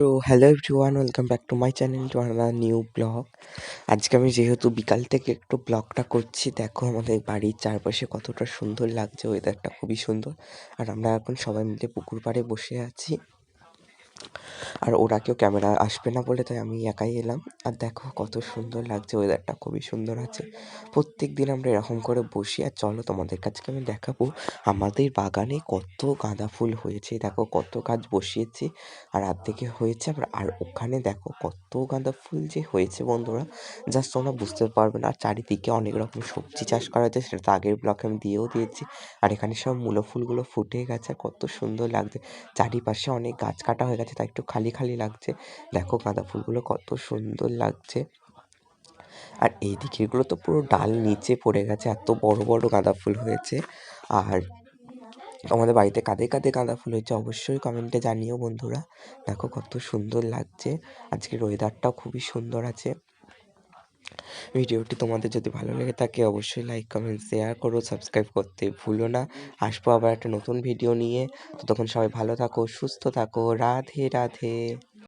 তো hello everyone, welcome back to my channel to another new blog. আজকে আমি যেহেতু বিকাল থেকে একটু ব্লগটা করছি, দেখো আমাদের বাড়ির চারপাশে কতটা সুন্দর লাগছে, ওয়েদারটা খুবই সুন্দর। আর আমরা এখন সবাই মিলে পুকুর পাড়ে বসে আছি, আর ওরা কেউ ক্যামেরা আসবে না বলে তাই আমি একাই এলাম। আর দেখো কত সুন্দর লাগছে, ওয়েদারটা খুবই সুন্দর আছে। প্রত্যেক দিন আমরা এরকম করে বসি। আর চলো তোমাদের কাছে আমি দেখাবো আমাদের বাগানে কত গাঁদা ফুল হয়েছে। দেখো কত গাছ বসিয়েছি আর অর্ধেকে হয়েছে, আর ওখানে দেখো কত গাঁদা ফুল যে হয়েছে বন্ধুরা, জাস্ট তোমরা বুঝতে পারবে না। আর চারিদিকে অনেক রকম সবজি চাষ করা হয়েছে, সেটা তো আগের ব্লকে আমি দিয়েও দিয়েছি। আর এখানে সব মূলো ফুলগুলো ফুটে গেছে, কত সুন্দর লাগছে। চারিপাশে অনেক গাছ কাটা হয়ে গেছে, তাই একটু খালি খালি লাগছে। দেখো গাঁদা ফুলগুলো কত সুন্দর লাগছে। আর এই দিকেরগুলো তো পুরো ডাল নিচে পড়ে গেছে, এত বড় বড় গাঁদা ফুল হয়েছে। আর আমাদের বাড়িতে কাঁধে কাঁধে গাঁদা ফুল হয়েছে অবশ্যই কমেন্টে জানিও বন্ধুরা। দেখো কত সুন্দর লাগছে, আজকের ওয়েদারটাও খুবই সুন্দর আছে। ভিডিওটি তোমাদের যদি ভালো লেগে থাকে অবশ্যই লাইক কমেন্ট শেয়ার করো, সাবস্ক্রাইব করতে ভুলো না। আসবো আবার একটা নতুন ভিডিও নিয়ে। ততক্ষণ সবাই ভালো থাকো, সুস্থ থাকো। রাধে রাধে।